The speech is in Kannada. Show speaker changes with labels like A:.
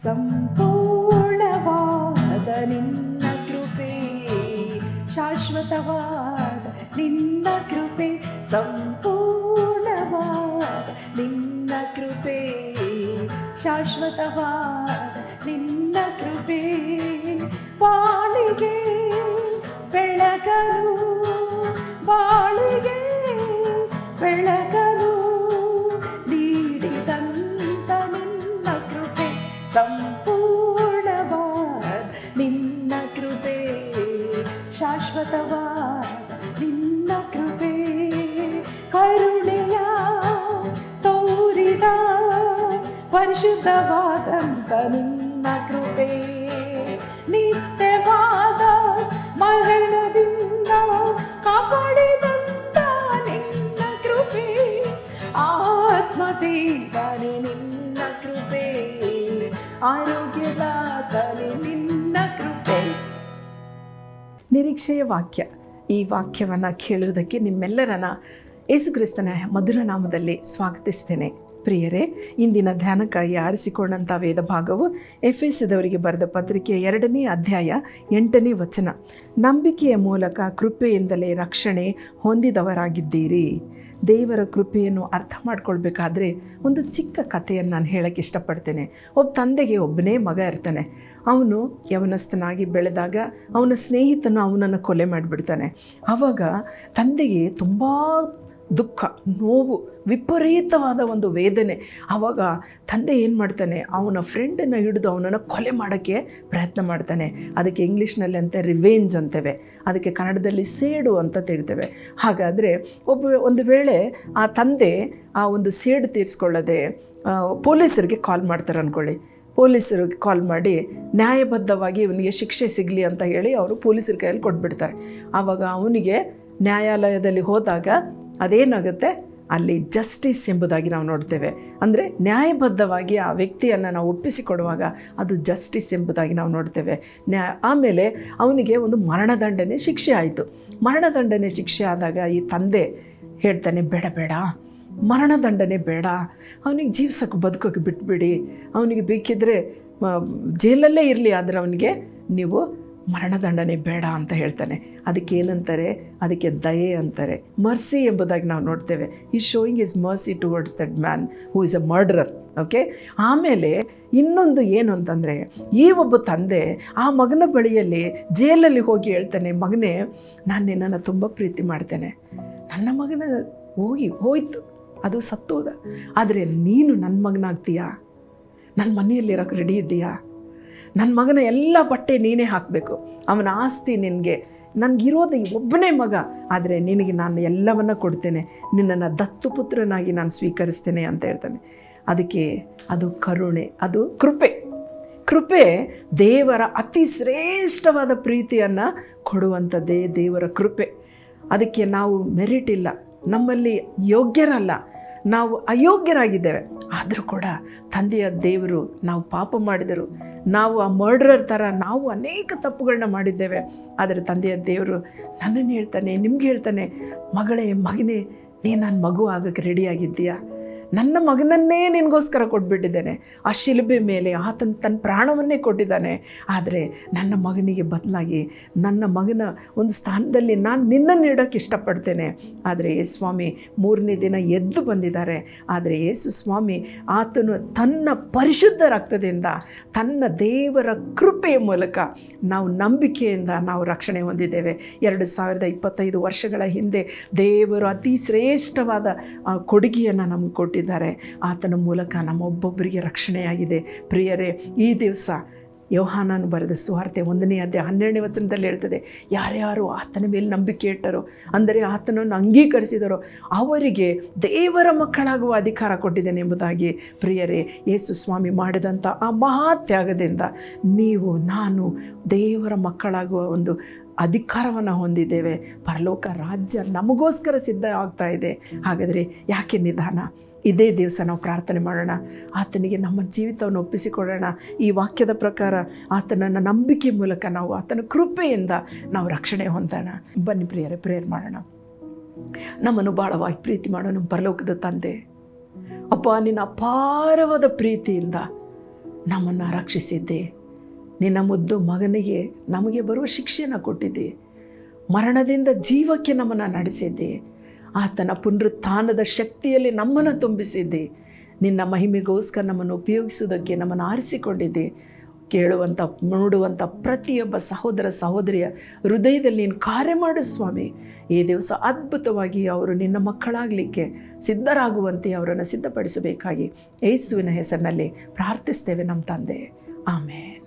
A: ಸಂಪೂರ್ಣವಾದ ನಿನ್ನ ಕೃಪೆ, ಶಾಶ್ವತವಾದ ನಿನ್ನ ಕೃಪೆ, ಸಂಪೂರ್ಣವಾದ ನಿನ್ನ ಕೃಪೆ, ಶಾಶ್ವತವಾದ ನಿನ್ನ ಕೃಪೆ, ಬಾಳಿಗೆ ಬೆಳಗಲು, ಬಾಳಿಗೆ ಬೆಳಗಲು ನೀಡಿದಂತ ನಿನ್ನ ಕೃಪೆ, ಸಂಪೂರ್ಣವಾದ ನಿನ್ನ ಕೃಪೆ, ಶಾಶ್ವತವಾದ ನಿನ್ನ ಕೃಪೆ, ಕರುಣೆಯ ತೋರಿದ ಪರಿಶುದ್ಧವಾದಂತ ನಿನ್ನ ಕೃಪೆ, ನಿತ್ಯವಾದ ಮರಣದಿಂದ ಕಾಪಾಡಿದಂತ ನಿನ್ನ ಕೃಪೆ, ಆತ್ಮದೇವನೇ ನಿನ್ನ ಕೃಪೆ, ಆರೋಗ್ಯದಾತನೇ ನಿನ್ನ ಕೃಪೆ. ನಿರೀಕ್ಷೆಯ ವಾಕ್ಯ. ಈ ವಾಕ್ಯವನ್ನು ಕೇಳುವುದಕ್ಕೆ ನಿಮ್ಮೆಲ್ಲರನ್ನ ಯೇಸುಕ್ರಿಸ್ತನ ಮಧುರ ನಾಮದಲ್ಲಿ ಸ್ವಾಗತಿಸ್ತೇನೆ. ಪ್ರಿಯರೇ, ಇಂದಿನ ಧ್ಯಾನಕ್ಕಾಗಿ ಆರಿಸಿಕೊಂಡಂಥ ವೇದ ಭಾಗವು ಎಫೆಸದವರಿಗೆ ಬರೆದ ಪತ್ರಿಕೆಯ 2ನೇ ಅಧ್ಯಾಯ 8ನೇ ವಚನ. ನಂಬಿಕೆಯ ಮೂಲಕ ಕೃಪೆಯಿಂದಲೇ ರಕ್ಷಣೆ ಹೊಂದಿದವರಾಗಿದ್ದೀರಿ. ದೇವರ ಕೃಪೆಯನ್ನು ಅರ್ಥ ಮಾಡ್ಕೊಳ್ಬೇಕಾದ್ರೆ ಒಂದು ಚಿಕ್ಕ ಕಥೆಯನ್ನು ನಾನು ಹೇಳೋಕ್ಕೆ ಇಷ್ಟಪಡ್ತೇನೆ. ಒಬ್ಬ ತಂದೆಗೆ ಒಬ್ಬನೇ ಮಗ ಇರ್ತಾನೆ. ಅವನು ಯವನಸ್ಥನಾಗಿ ಬೆಳೆದಾಗ ಅವನ ಸ್ನೇಹಿತನು ಅವನನ್ನು ಕೊಲೆ ಮಾಡಿಬಿಡ್ತಾನೆ. ಆವಾಗ ತಂದೆಗೆ ತುಂಬ ದುಃಖ, ನೋವು, ವಿಪರೀತವಾದ ಒಂದು ವೇದನೆ. ಆವಾಗ ತಂದೆ ಏನು ಮಾಡ್ತಾನೆ, ಅವನ ಫ್ರೆಂಡನ್ನು ಹಿಡಿದು ಅವನನ್ನು ಕೊಲೆ ಮಾಡೋಕ್ಕೆ ಪ್ರಯತ್ನ ಮಾಡ್ತಾನೆ. ಅದಕ್ಕೆ ಇಂಗ್ಲೀಷ್ನಲ್ಲಿ ಅಂತ ರಿವೆಂಜ್ ಅಂತೇವೆ, ಅದಕ್ಕೆ ಕನ್ನಡದಲ್ಲಿ ಸೇಡು ಅಂತ ತಿಳ್ತೇವೆ. ಹಾಗಾದರೆ ಒಂದು ವೇಳೆ ಆ ತಂದೆ ಆ ಒಂದು ಸೇಡು ತೀರಿಸ್ಕೊಳ್ಳದೆ ಪೊಲೀಸರಿಗೆ ಕಾಲ್ ಮಾಡ್ತಾರೆ ಅಂದ್ಕೊಳ್ಳಿ. ಪೊಲೀಸರಿಗೆ ಕಾಲ್ ಮಾಡಿ ನ್ಯಾಯಬದ್ಧವಾಗಿ ಇವನಿಗೆ ಶಿಕ್ಷೆ ಸಿಗಲಿ ಅಂತ ಹೇಳಿ ಅವರು ಪೊಲೀಸರ ಕೈಯಲ್ಲಿ ಕೊಟ್ಬಿಡ್ತಾರೆ. ಆವಾಗ ಅವನಿಗೆ ನ್ಯಾಯಾಲಯದಲ್ಲಿ ಹೋದಾಗ ಅದೇನಾಗುತ್ತೆ, ಅಲ್ಲಿ ಜಸ್ಟಿಸ್ ಎಂಬುದಾಗಿ ನಾವು ನೋಡ್ತೇವೆ. ಅಂದರೆ ನ್ಯಾಯಬದ್ಧವಾಗಿ ಆ ವ್ಯಕ್ತಿಯನ್ನು ನಾವು ಒಪ್ಪಿಸಿಕೊಡುವಾಗ ಅದು ಜಸ್ಟಿಸ್ ಎಂಬುದಾಗಿ ನಾವು ನೋಡ್ತೇವೆ. ಆಮೇಲೆ ಅವನಿಗೆ ಒಂದು ಮರಣದಂಡನೆ ಶಿಕ್ಷೆ ಆಯಿತು. ಮರಣದಂಡನೆ ಶಿಕ್ಷೆ ಆದಾಗ ಈ ತಂದೆ ಹೇಳ್ತಾನೆ, ಬೇಡ ಬೇಡ, ಮರಣದಂಡನೆ ಬೇಡ, ಅವನಿಗೆ ಜೀವಿಸೋಕೆ ಬದುಕೋಕೆ ಬಿಟ್ಬಿಡಿ, ಅವನಿಗೆ ಬೇಕಿದ್ದರೆ ಜೈಲಲ್ಲೇ ಇರಲಿ, ಆದರೆ ಅವನಿಗೆ ನೀವು ಮರಣದಂಡನೆ ಬೇಡ ಅಂತ ಹೇಳ್ತಾನೆ. ಅದಕ್ಕೆ ಏನಂತಾರೆ, ಅದಕ್ಕೆ ದಯೆ ಅಂತಾರೆ, ಮರ್ಸಿ ಎಂಬುದಾಗಿ ನಾವು ನೋಡ್ತೇವೆ. ಈ showing is mercy towards that man who is a murderer. Okay. ಆಮೇಲೆ ಇನ್ನೊಂದು ಏನು ಅಂತಂದರೆ, ಈ ಒಬ್ಬ ತಂದೆ ಆ ಮಗನ ಬಳಿಯಲ್ಲಿ ಜೈಲಲ್ಲಿ ಹೋಗಿ ಹೇಳ್ತಾನೆ, ಮಗನೇ, ನಾನು ನಿನ್ನನ್ನು ತುಂಬ ಪ್ರೀತಿ ಮಾಡ್ತೇನೆ, ನನ್ನ ಮಗನ ಹೋಯ್ತು, ಅದು ಸತ್ತೋದ, ಆದರೆ ನೀನು ನನ್ನ ಮಗನಾಗ್ತೀಯಾ, ನನ್ನ ಮನೆಯಲ್ಲಿರೋಕ್ಕೆ ರೆಡಿ ಇದ್ದೀಯಾ, ನನ್ನ ಮಗನ ಎಲ್ಲ ಬಟ್ಟೆ ನೀನೇ ಹಾಕಬೇಕು, ಅವನ ಆಸ್ತಿ ನಿನಗೆ, ನನಗಿರೋದು ಒಬ್ಬನೇ ಮಗ, ಆದರೆ ನಿನಗೆ ನಾನು ಎಲ್ಲವನ್ನ ಕೊಡ್ತೇನೆ, ನಿನ್ನನ್ನು ದತ್ತುಪುತ್ರನಾಗಿ ನಾನು ಸ್ವೀಕರಿಸ್ತೇನೆ ಅಂತ ಹೇಳ್ತಾನೆ. ಅದಕ್ಕೆ ಅದು ಕರುಣೆ, ಅದು ಕೃಪೆ. ಕೃಪೆ ದೇವರ ಅತಿ ಶ್ರೇಷ್ಠವಾದ ಪ್ರೀತಿಯನ್ನು ಕೊಡುವಂಥದ್ದೇ ದೇವರ ಕೃಪೆ. ಅದಕ್ಕೆ ನಾವು ಮೆರಿಟ್ ಇಲ್ಲ, ನಮ್ಮಲ್ಲಿ ಯೋಗ್ಯರಲ್ಲ, ನಾವು ಅಯೋಗ್ಯರಾಗಿದ್ದೇವೆ. ಆದರೂ ಕೂಡ ತಂದೆಯ ದೇವರು, ನಾವು ಪಾಪ ಮಾಡಿದರು, ನಾವು ಆ ಮರ್ಡರರ್ ಥರ ನಾವು ಅನೇಕ ತಪ್ಪುಗಳನ್ನ ಮಾಡಿದ್ದೇವೆ, ಆದರೆ ತಂದೆಯ ದೇವರು ನನ್ನನ್ನು ಹೇಳ್ತಾನೆ, ನಿಮ್ಗೆ ಹೇಳ್ತಾನೆ, ಮಗಳೇ, ಮಗನೇ, ನೀನು ನನ್ನ ಮಗು ಆಗೋಕ್ಕೆ ರೆಡಿಯಾಗಿದ್ದೀಯಾ, ನನ್ನ ಮಗನನ್ನೇ ನಿನಗೋಸ್ಕರ ಕೊಟ್ಬಿಟ್ಟಿದ್ದೇನೆ, ಆ ಶಿಲುಬೆ ಮೇಲೆ ಆತನ ತನ್ನ ಪ್ರಾಣವನ್ನೇ ಕೊಟ್ಟಿದ್ದಾನೆ, ಆದರೆ ನನ್ನ ಮಗನಿಗೆ ಬದಲಾಗಿ ನನ್ನ ಮಗನ ಒಂದು ಸ್ಥಾನದಲ್ಲಿ ನಾನು ನಿನ್ನನ್ನು ಇಡೋಕ್ಕೆ ಇಷ್ಟಪಡ್ತೇನೆ. ಆದರೆ ಯೇಸು ಸ್ವಾಮಿ 3ನೇ ದಿನ ಎದ್ದು ಬಂದಿದ್ದಾರೆ. ಆದರೆ ಯೇಸು ಸ್ವಾಮಿ ಆತನು ತನ್ನ ಪರಿಶುದ್ಧ ರಕ್ತದಿಂದ, ತನ್ನ ದೇವರ ಕೃಪೆಯ ಮೂಲಕ ನಾವು ನಂಬಿಕೆಯಿಂದ ನಾವು ರಕ್ಷಣೆ ಹೊಂದಿದ್ದೇವೆ. 2025 ವರ್ಷಗಳ ಹಿಂದೆ ದೇವರು ಅತಿ ಶ್ರೇಷ್ಠವಾದ ಕೊಡುಗೆಯನ್ನು ನಮಗೆ ಕೊಟ್ಟಿದ್ದಾರೆ. ಆತನ ಮೂಲಕ ನಮ್ಮೊಬ್ಬೊಬ್ಬರಿಗೆ ರಕ್ಷಣೆಯಾಗಿದೆ. ಪ್ರಿಯರೇ, ಈ ದಿವಸ ಯೋಹಾನನು ಬರೆದ ಸುವಾರ್ತೆ 1ನೇ ಅಧ್ಯಾಯ 12ನೇ ವಚನದಲ್ಲಿ ಹೇಳ್ತದೆ, ಯಾರ್ಯಾರು ಆತನ ಮೇಲೆ ನಂಬಿಕೆ ಇಟ್ಟರೋ, ಅಂದರೆ ಆತನನ್ನು ಅಂಗೀಕರಿಸಿದರೋ ಅವರಿಗೆ ದೇವರ ಮಕ್ಕಳಾಗುವ ಅಧಿಕಾರ ಕೊಟ್ಟಿದ್ದೇನೆ ಎಂಬುದಾಗಿ. ಪ್ರಿಯರೇ, ಯೇಸು ಸ್ವಾಮಿ ಮಾಡಿದಂಥ ಆ ಮಹಾತ್ಯಾಗದಿಂದ ನೀವು ನಾನು ದೇವರ ಮಕ್ಕಳಾಗುವ ಒಂದು ಅಧಿಕಾರವನ್ನು ಹೊಂದಿದ್ದೇವೆ. ಪರಲೋಕ ರಾಜ್ಯ ನಮಗೋಸ್ಕರ ಸಿದ್ಧ ಆಗ್ತಾ ಇದೆ. ಹಾಗಾದರೆ ಯಾಕೆ ನಿಧಾನ? ಇದೇ ದಿವಸ ನಾವು ಪ್ರಾರ್ಥನೆ ಮಾಡೋಣ, ಆತನಿಗೆ ನಮ್ಮ ಜೀವಿತವನ್ನು ಒಪ್ಪಿಸಿಕೊಡೋಣ. ಈ ವಾಕ್ಯದ ಪ್ರಕಾರ ಆತನನ್ನು ನಂಬಿಕೆ ಮೂಲಕ ನಾವು ಆತನ ಕೃಪೆಯಿಂದ ನಾವು ರಕ್ಷಣೆ ಹೊಂದೋಣ. ಬನ್ನಿ ಪ್ರಿಯರೇ, ಪ್ರೇಯರ್ ಮಾಡೋಣ. ನಮ್ಮನ್ನು ಭಾಳವಾಗಿ ಪ್ರೀತಿ ಮಾಡೋ ನಮ್ಮ ಪರಲೋಕದ ತಂದೆ, ಅಪ್ಪ, ನಿನ್ನ ಅಪಾರವಾದ ಪ್ರೀತಿಯಿಂದ ನಮ್ಮನ್ನು ರಕ್ಷಿಸಿದ್ದೆ. ನಿನ್ನ ಮುದ್ದು ಮಗನಿಗೆ ನಮಗೆ ಬರುವ ಶಿಕ್ಷೆಯನ್ನು ಕೊಟ್ಟಿದ್ದೆ. ಮರಣದಿಂದ ಜೀವಕ್ಕೆ ನಮ್ಮನ್ನು ನಡೆಸಿದ್ದೆ. ಆತನ ಪುನರುತ್ಥಾನದ ಶಕ್ತಿಯಲ್ಲಿ ನಮ್ಮನ್ನು ತುಂಬಿಸಿದ್ದೆ. ನಿನ್ನ ಮಹಿಮೆಗೋಸ್ಕರ ನಮ್ಮನ್ನು ಉಪಯೋಗಿಸುವುದಕ್ಕೆ ನಮ್ಮನ್ನು ಆರಿಸಿಕೊಂಡಿದ್ದೆ. ಕೇಳುವಂಥ ನೋಡುವಂಥ ಪ್ರತಿಯೊಬ್ಬ ಸಹೋದರ ಸಹೋದರಿಯ ಹೃದಯದಲ್ಲಿ ನೀನು ಕಾರ್ಯ ಮಾಡು ಸ್ವಾಮಿ. ಈ ದಿವಸ ಅದ್ಭುತವಾಗಿ ಅವರು ನಿನ್ನ ಮಕ್ಕಳಾಗಲಿಕ್ಕೆ ಸಿದ್ಧರಾಗುವಂತೆ ಅವರನ್ನು ಸಿದ್ಧಪಡಿಸಬೇಕಾಗಿ ಯೇಸುವಿನ ಹೆಸರಿನಲ್ಲಿ ಪ್ರಾರ್ಥಿಸ್ತೇವೆ ನಮ್ಮ ತಂದೆ. ಆಮೇನ್.